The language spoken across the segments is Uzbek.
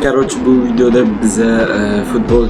Короче, bu videoda bize futbol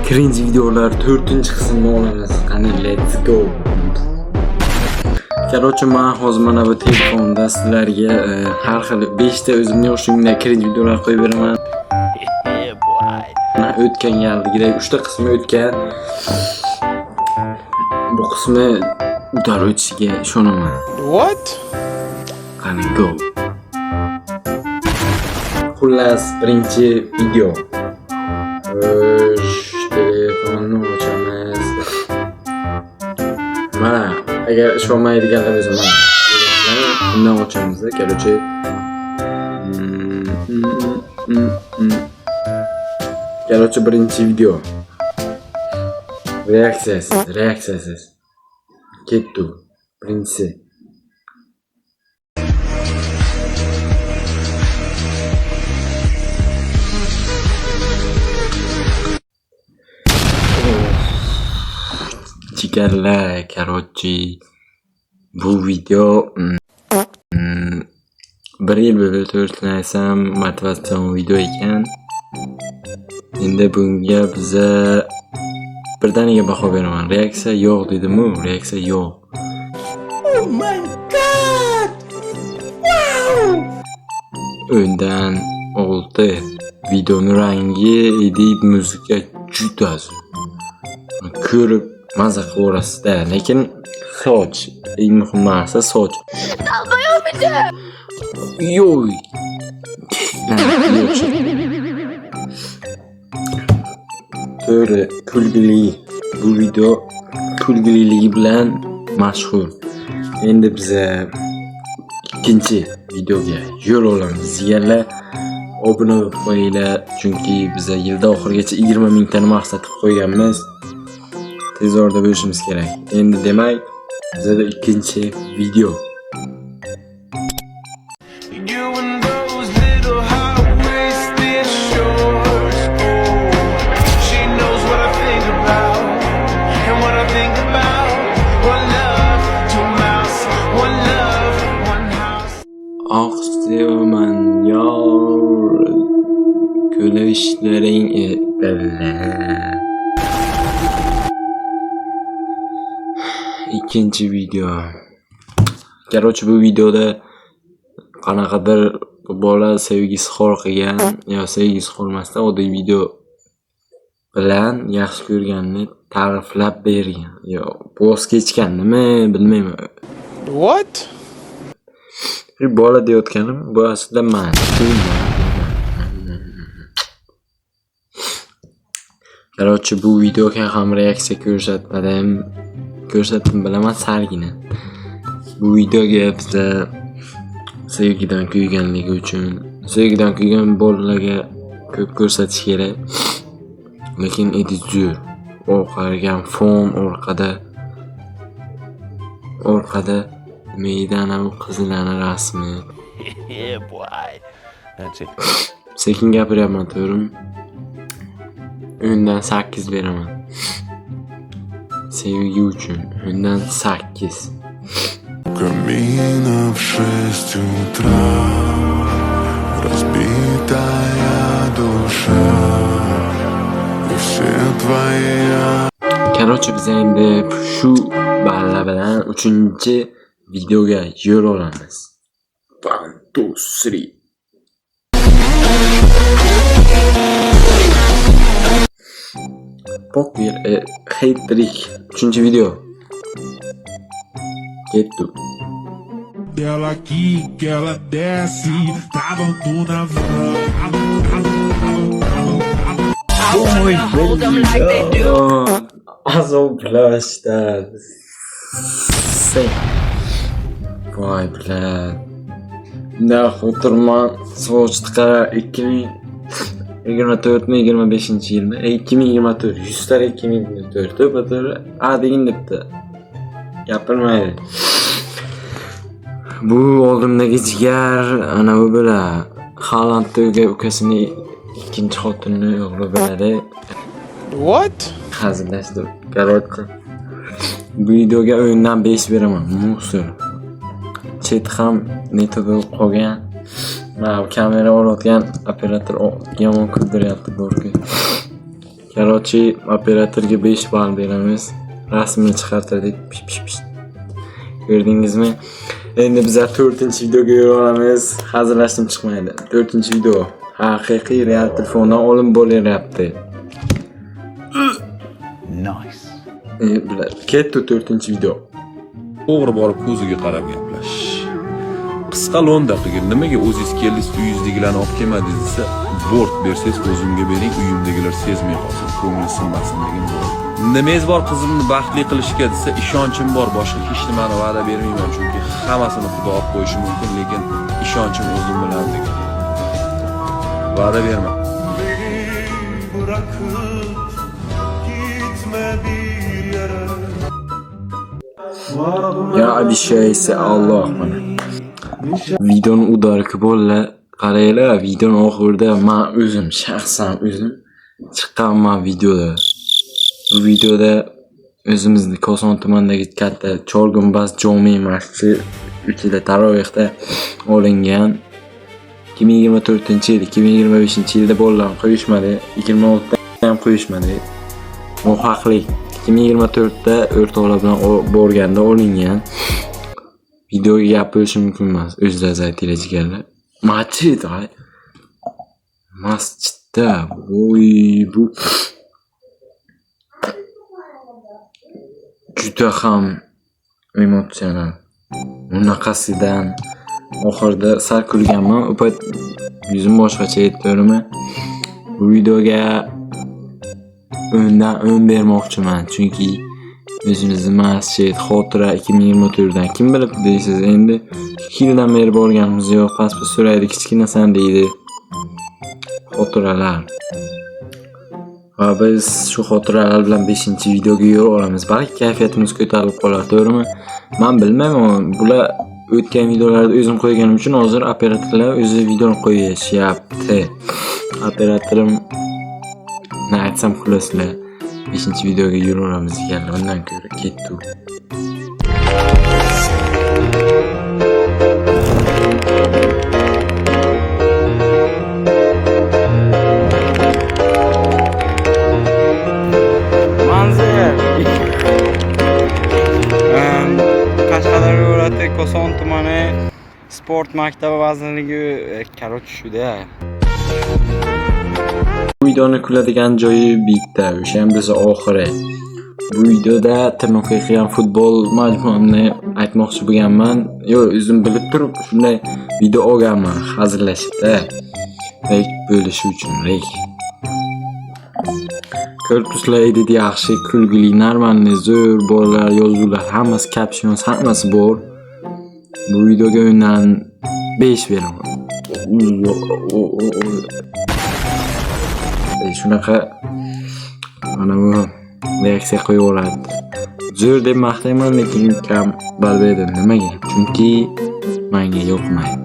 cringe videolar 4-qismini olamiz. Qani let's go. Короче, men hozir mana bu telefonda sizlarga har xil 5 ta o'zimga o'xshagan cringe videolar qo'yib beraman. O'tgan galdigidek 3 ta qismi o'tgan. Bu qismi udar o'tishiga ishonaman. What? Qani go. Xullas, birinchi video. Telefonni ochamiz. Mana, agar ishonmaydiganlar o'zi mana. Bundan ochamiz, короче. Короче, birinchi video. Reaksiyasiz. Ketdi. Birinchisi. Jigarlar, короче, bu video 1 yil bo'lib to'g'risini motivatsion video ekan. Endi bunga biza birdaniga baho beraman. Reaksiya yo'q dedim-ku, reaksiya yo'q. Oh my god! Wow! O'ndan 6 videoning rangi, edit, muzika juda zo'r. Ko'rib maza qilaverasizda, lekin soch, eng muhim narsa soch. Yo'q. To'g'ri, kulgili. Bu video kulgililigi bilan mashhur. Endi biza ikkinchi videoga yo'l olamiz. Sizlarga obuna bo'lib qo'yinglar, chunki biza yilda oxirigacha 20 mingtani maqsad qilib qo'yganmiz. Tez orada bo'lishimiz kerak. Endi demak, bizda ikkinchi video. Sevaman yor gülüşlerin İkinci video. Короче, bu videoda qanaqadir bola sevgisi xor qilgan yo sevgisi xormasdan oddiy video bilan yaxshi ko'rganini ta'riflab bergan. Yo, voz kechgandimi, bilmayman. What? Bir bola deyotganim bu aslida men. Короче, bu videoga ham reaksiya ko'rsatdim bilaman sargina. Bu videoga biza sevgidan kuyganligi uchun, sevgidan kuygan bolalarga ko'p ko'rsatish kerak. Lekin edit zo'r. O'qargan fon orqada meydana bu qizlarni rasmi. Sekin gapiryapman, to'g'rimi? O'ndan 8 beraman. Sevgi uchun o'ndan 8. Камина в 6 утра, разбитая душа, и все твои. Короче, biz endi shu balla bilan 3-chi videoga yo'l olamiz. 1 2 3. Poker hat-trick 3-chi video. Ketdi. Ela aqui, que ela desce, travando na van. Azoblaşlar. Vay bilan. Ne oturman soğuçtuğa 2024 mi 25 yıl mı? 2024. 100 tane 2024. Öbür adegin dipti. Yapılmaydı. Bu oldimdagi jigar ana bu böyle Haaland'ga ukasini ikkinchi xotinni o'g'li biladi. What? Hazillashdim. Короче. Bu videoga o'yindan 5 beraman. Musor. Chet ham neti bo'lib qolgan. Mana bu kamera olayotgan operator yomon kuldiryapti borku. Короче, operatorga 5 ball beramiz. Rasmini chiqartirdik. Pish. Ko'rdingizmi? Endi biz 4-videoga yo'lamiz. Hazillashim chiqmaydi. 4-video. Haqiqiy real telefondan olinib bo'lyapti. Nice. Ketdi 4-video. To'g'ri borib ko'ziga qarab gaplashish. Qisqa 10 daqiqa nimaga o'zingiz keldingiz uyingizdagilarni olib kelmadingiz desa, bort bersangiz o'zimga bering, uyimdagilar sezmay qolsin, ko'ngli sinmasin degan bo'ladi. Nimangiz bor qizimni baxtli qilishga desa, ishonchim bor, boshqa hech nimani va'da bermayman, chunki hammasini Xudo olib qo'yishi mumkin, lekin ishonchim o'zim bilan degan. Va'da berma. Ya abishaysi Alloh mana. Videoni udarki bo'lla qaranglar, videoning oxirida men o'zim shaxsan o'zim chiqqanman videoda. Bu videoda o'zimizni Koson tumanidagi katta Chorgumbaz jome masjidi ichida tarovehda olingan 2024-yil, 2025-yilda bolalar qo'yishmadi, 2026da ham qo'yishmadi. Muhaqqaqlik 2024da o'rtoqlar bilan borganda olingan. Videoga gapirish mumkin emas. O'zlaringiz aytinglar jigarlar. Masjidda voy bu juda ham emotsional. Bunaqasidan oxirida sal kulganman. U payt yuzim boshqacha edi, bu videoga 10 dan 10 bermoqchiman, chunki o'zimizni masjid xotira 2024dan kim bilibdi deysiz. Endi 2 yildan beri borganimiz yo'q, pasport so'raydi, kichkinasan deydi. Xotiralar. Va biz shu xotiralar bilan 5-videoga yo'l olamiz. Balki kayfiyatimiz ko'tarilib qolar, to'g'rimi? Men bilmayman. Bular o'tgan videolarda o'zim qo'yganim uchun hozir operatorlar o'zi videoni qo'yishyapti. Operatorim ne aytsam kulasizlar. 5-videoga yo'l olamiz deganlar, undan ko'ra ketdi. Qashqadaryo viloyati Koson tumani sport maktabi vazirligi короче shuda. Bu videoni kuladigan joyi bitta, o'sha ham biz oxiri. Bu videoda tirnoqqa qilgan futbol majmuamni aytmoqchi bo'lganman. Yo'q, o'zim bilib turib shunday video olganman, hazillashibda. Rek bo'lishi uchun rek. Ko'rib turibsizlar, edit yaxshi, kulgili, normalni, zo'r bolalar, yozuvlar, hammasi caption, hammasi bor. Bu videoga undan 5 beraman. Shunaqa mana bu reaksiya qo'yib oladi. Zo'r deb maqtayman, lekin kam ball berdim. Nimaga? Chunki menga yoqmaydi.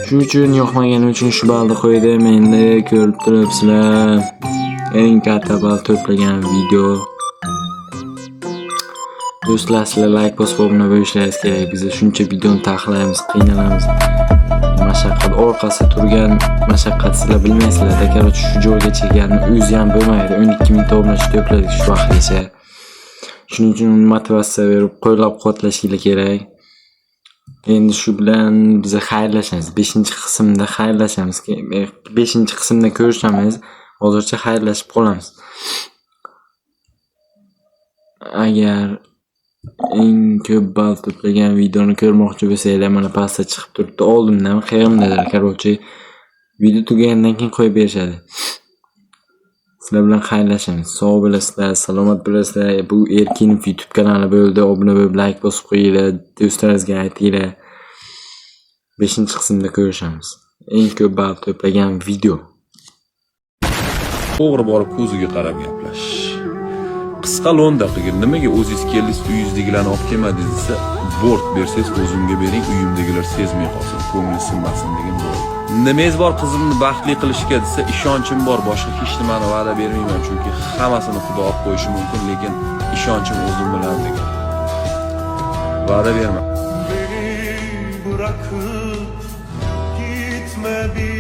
Shu uchun yoqmagani uchun shu ballni qo'ydim. Endi ko'rib turibsizlar, eng katta ball to'plagan video. Do'stlar, sizlar like bosib obuna bo'lishlaringiz kerak. Biz shuncha videoni taxlaymiz, qiynalamiz. Mashaqqat orqasi turgan mashaqqat sizlar bilmaysizlar. Короче, shu joyga kelganni o'zi ham bo'lmaydi. 12 ming obunachi to'pladik shu vaqtgacha. Shuning uchun motivatsiya berib, qo'llab-quvvatlashinglar kerak. Endi shu bilan biz xayrlashamiz. 5-qismda xayrlashamiz. 5-qismda ko'rishamiz. Hozircha xayrlashib qolamiz. Agar eng ko'p ball to'plagan videoni ko'rmoqchi bo'lsanglar, mana pastda chiqib turibdi. Oldimdan qayerdadir, короче, video tugagandan keyin qo'yib berishadi. Sizlar bilan xayrlashamiz. Sog' bo'lasizlar, salomat bo'lasizlar. Bu Erkinov YouTube kanali bo'ldi. Obuna bo'lib, like bosib qo'yinglar, do'stlaringizga aytinglar. 5-qismda ko'rishamiz. Eng ko'p ball to'plagan video. To'g'ri borib ko'ziga qarab gaplashish. Qisqa 10 daqiqa nimaga o'zingiz keldingiz uyingizdagilarni olib kelmadingiz desa, bort bersangiz o'zimga bering, uyimdagilar sezmay qolsin, ko'ngli sinmasin degan bo'ladi. Nimangiz bor qizimni baxtli qilishga desa, ishonchim bor, boshqa hech nimani va'da bermayman, chunki hammasini Xudo olib qo'yishi mumkin, lekin ishonchim o'zim bilan degan. Va'da berma. bırakıp gitme bir